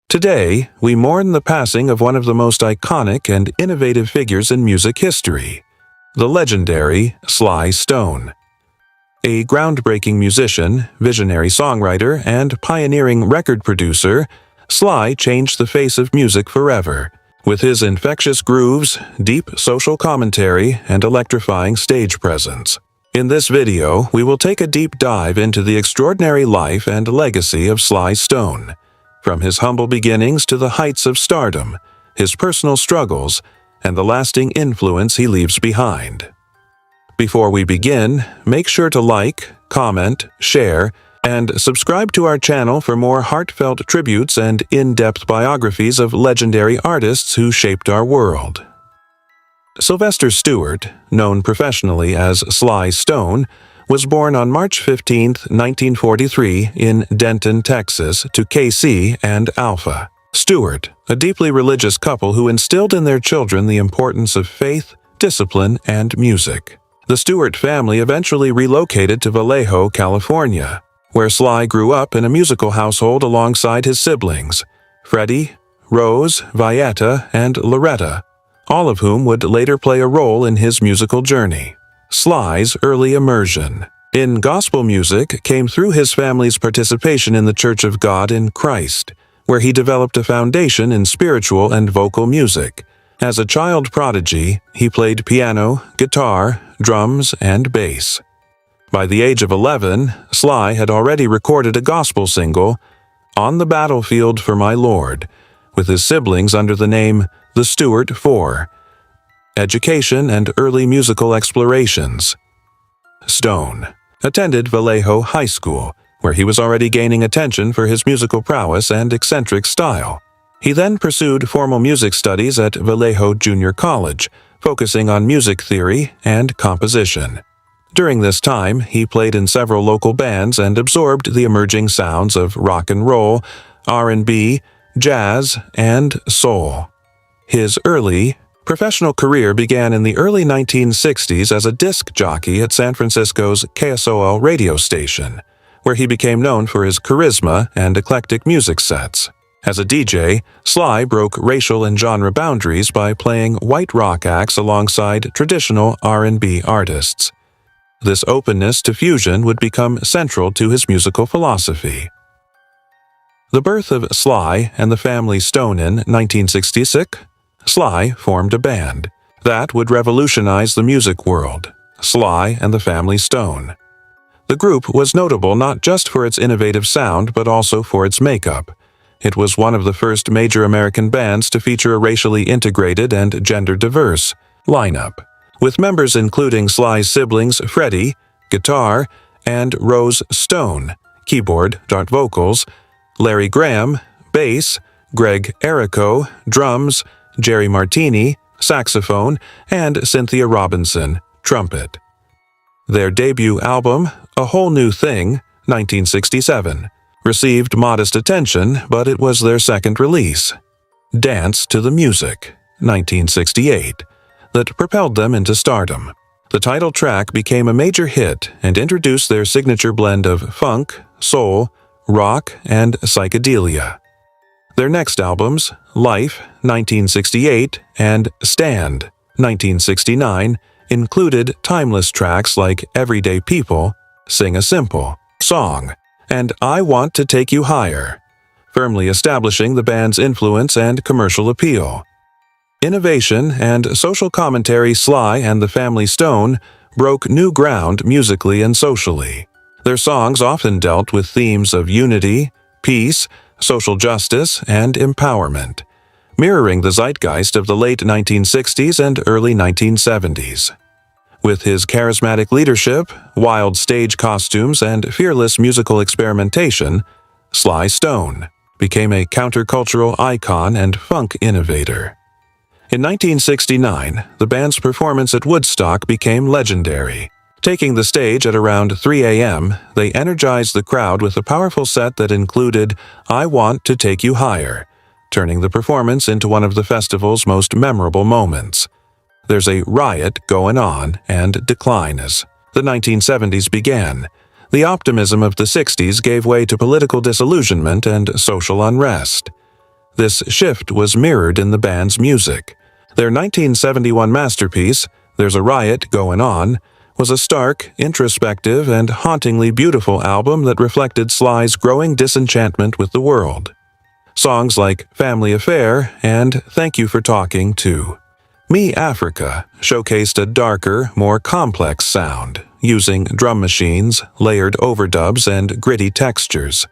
Today, we mourn the passing of one of the most iconic and innovative figures in music history, the legendary Sly Stone. A groundbreaking musician, visionary songwriter, and pioneering record producer, Sly changed the face of music forever. With his infectious grooves, deep social commentary, and electrifying stage presence. In this video, we will take a deep dive into the extraordinary life and legacy of Sly Stone. From his humble beginnings to the heights of stardom, his personal struggles, and the lasting influence he leaves behind. Before we begin, make sure to like, comment, share, and subscribe to our channel for more heartfelt tributes and in-depth biographies of legendary artists who shaped our world. Sylvester Stewart, known professionally as Sly Stone, was born on March 15, 1943 in Denton, Texas, to Casey and Alpha. Stewart, a deeply religious couple who instilled in their children the importance of faith, discipline, and music. The Stewart family eventually relocated to Vallejo, California, where Sly grew up in a musical household alongside his siblings, Freddie, Rose, Vieta, and Loretta, all of whom would later play a role in his musical journey. Sly's early immersion in gospel music came through his family's participation in the Church of God in Christ, where he developed a foundation in spiritual and vocal music. As a child prodigy, he played piano, guitar, drums, and bass. By the age of 11, Sly had already recorded a gospel single, "On the Battlefield for My Lord," with his siblings under the name The Stewart Four. Education and early musical explorations. Stone attended Vallejo High School, where he was already gaining attention for his musical prowess and eccentric style. He then pursued formal music studies at Vallejo Junior College, focusing on music theory and composition. During this time, he played in several local bands and absorbed the emerging sounds of rock and roll, R&B, jazz, and soul. His early, professional career began in the early 1960s as a disc jockey at San Francisco's KSOL radio station, where he became known for his charisma and eclectic music sets. As a DJ, Sly broke racial and genre boundaries by playing white rock acts alongside traditional R&B artists. This openness to fusion would become central to his musical philosophy. The birth of Sly and the family Stone in 1966, Sly formed a band that would revolutionize the music world, Sly and the Family Stone. The group was notable not just for its innovative sound but also for its makeup. It was one of the first major American bands to feature a racially integrated and gender-diverse lineup, with members including Sly's siblings Freddie, guitar, and Rose Stone, keyboard, vocals, Larry Graham, bass, Greg Errico, drums, Jerry Martini, saxophone, and Cynthia Robinson, trumpet. Their debut album, A Whole New Thing, 1967, received modest attention, but it was their second release, Dance to the Music, 1968, that propelled them into stardom. The title track became a major hit and introduced their signature blend of funk, soul, rock, and psychedelia. Their next albums, Life, 1968, and Stand, 1969, included timeless tracks like Everyday People, Sing a Simple Song, and I Want to Take You Higher, firmly establishing the band's influence and commercial appeal. Innovation and social commentary. Sly and the Family Stone broke new ground musically and socially. Their songs often dealt with themes of unity, peace, social justice, and empowerment, mirroring the zeitgeist of the late 1960s and early 1970s. With his charismatic leadership, wild stage costumes, and fearless musical experimentation, Sly Stone became a countercultural icon and funk innovator. In 1969, the band's performance at Woodstock became legendary. Taking the stage at around 3 a.m., they energized the crowd with a powerful set that included I Want to Take You Higher, turning the performance into one of the festival's most memorable moments. There's a riot going on and decline as the 1970s began. The optimism of the 60s gave way to political disillusionment and social unrest. This shift was mirrored in the band's music. Their 1971 masterpiece, There's a Riot Goin' On, was a stark, introspective, and hauntingly beautiful album that reflected Sly's growing disenchantment with the world. Songs like Family Affair and Thank You for Talking to Me Africa showcased a darker, more complex sound, using drum machines, layered overdubs, and gritty textures.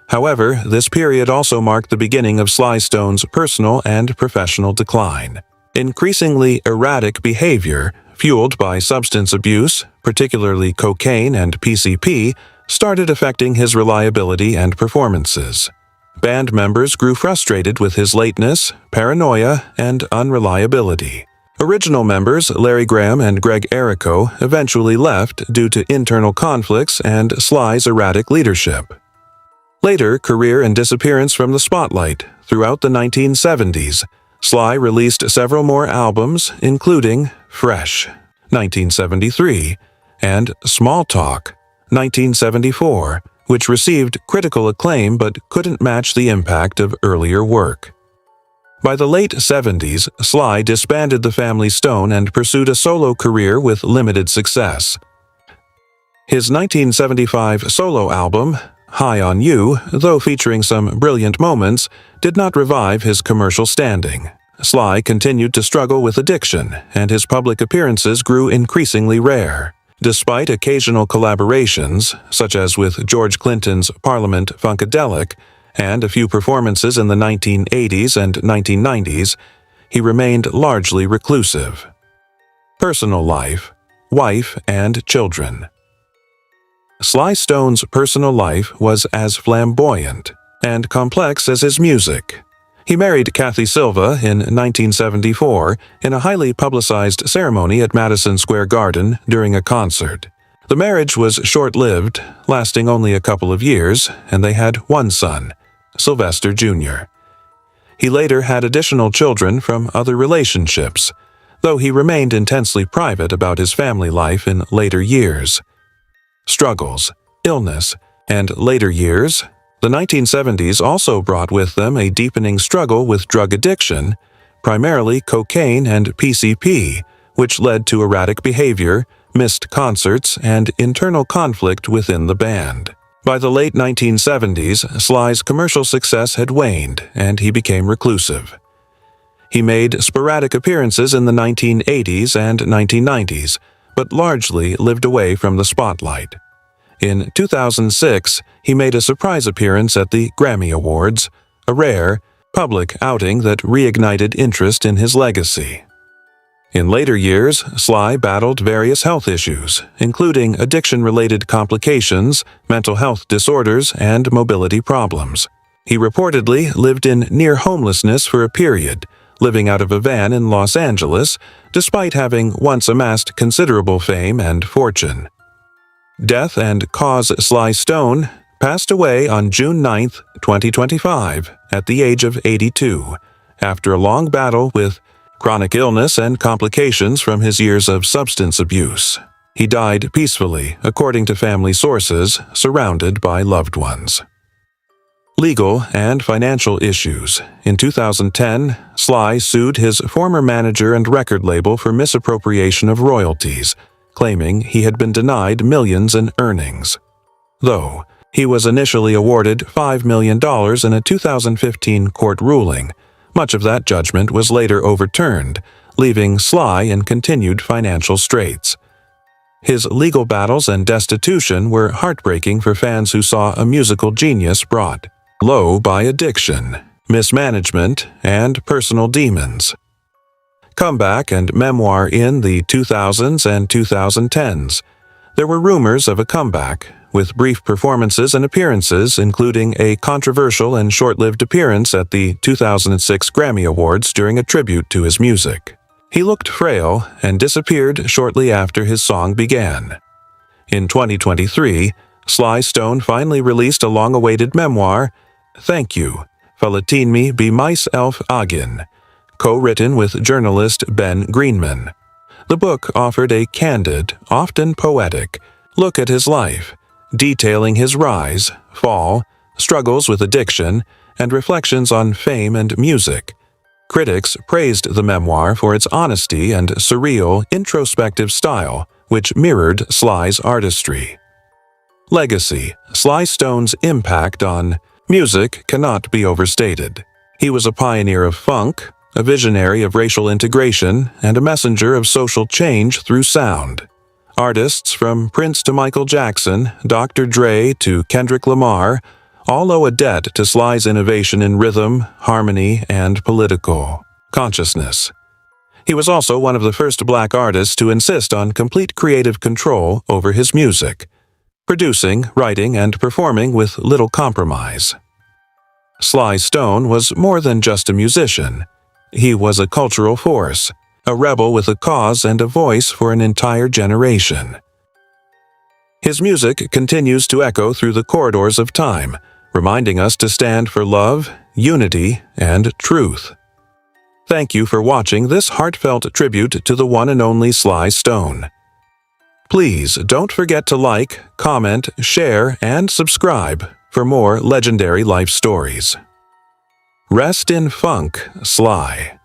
However, this period also marked the beginning of Sly Stone's personal and professional decline. Increasingly erratic behavior, fueled by substance abuse, particularly cocaine and PCP, started affecting his reliability and performances. Band members grew frustrated with his lateness, paranoia, and unreliability. Original members Larry Graham and Greg Errico eventually left due to internal conflicts and Sly's erratic leadership. Later, career and disappearance from the spotlight. Throughout the 1970s, Sly released several more albums, including Fresh, 1973, and Small Talk, 1974, which received critical acclaim but couldn't match the impact of earlier work. By the late 70s, Sly disbanded the family Stone and pursued a solo career with limited success. His 1975 solo album, High on You, though featuring some brilliant moments, did not revive his commercial standing. Sly continued to struggle with addiction, and his public appearances grew increasingly rare. Despite occasional collaborations, such as with George Clinton's Parliament Funkadelic, and a few performances in the 1980s and 1990s, he remained largely reclusive. Personal life, wife, and children. Sly Stone's personal life was as flamboyant and complex as his music. He married Kathy Silva in 1974 in a highly publicized ceremony at Madison Square Garden during a concert. The marriage was short-lived, lasting only a couple of years, and they had one son, Sylvester Jr. He later had additional children from other relationships, though he remained intensely private about his family life in later years. Struggles, illness, and later years, the 1970s also brought with them a deepening struggle with drug addiction, primarily cocaine and PCP, which led to erratic behavior, missed concerts, and internal conflict within the band. By the late 1970s, Sly's commercial success had waned, and he became reclusive. He made sporadic appearances in the 1980s and 1990s, but largely lived away from the spotlight. In 2006, he made a surprise appearance at the Grammy Awards, a rare, public outing that reignited interest in his legacy. In later years, Sly battled various health issues, including addiction-related complications, mental health disorders, and mobility problems. He reportedly lived in near homelessness for a period, living out of a van in Los Angeles, despite having once amassed considerable fame and fortune. Death and cause Sly Stone passed away on June 9, 2025, at the age of 82, after a long battle with chronic illness and complications from his years of substance abuse. He died peacefully, according to family sources, surrounded by loved ones. Legal and financial issues. In 2010, Sly sued his former manager and record label for misappropriation of royalties, claiming he had been denied millions in earnings. Though he was initially awarded $5 million in a 2015 court ruling, much of that judgment was later overturned, leaving Sly in continued financial straits. His legal battles and destitution were heartbreaking for fans who saw a musical genius brought low by addiction, mismanagement, and personal demons. Comeback and Memoir in the 2000s and 2010s. There were rumors of a comeback, with brief performances and appearances, including a controversial and short-lived appearance at the 2006 Grammy Awards during a tribute to his music. He looked frail and disappeared shortly after his song began. In 2023, Sly Stone finally released a long-awaited memoir, Thank You, Verlaten me be myself again, co-written with journalist Ben Greenman. The book offered a candid, often poetic, look at his life, detailing his rise, fall, struggles with addiction, and reflections on fame and music. Critics praised the memoir for its honesty and surreal, introspective style, which mirrored Sly's artistry. Legacy: Sly Stone's impact on music cannot be overstated. He was a pioneer of funk, a visionary of racial integration, and a messenger of social change through sound. Artists from Prince to Michael Jackson, Dr. Dre to Kendrick Lamar all owe a debt to Sly's innovation in rhythm, harmony, and political consciousness. He was also one of the first Black artists to insist on complete creative control over his music, producing, writing, and performing with little compromise. Sly Stone was more than just a musician. He was a cultural force, a rebel with a cause and a voice for an entire generation. His music continues to echo through the corridors of time, reminding us to stand for love, unity, and truth. Thank you for watching this heartfelt tribute to the one and only Sly Stone. Please don't forget to like, comment, share, and subscribe for more legendary life stories. Rest in funk, Sly.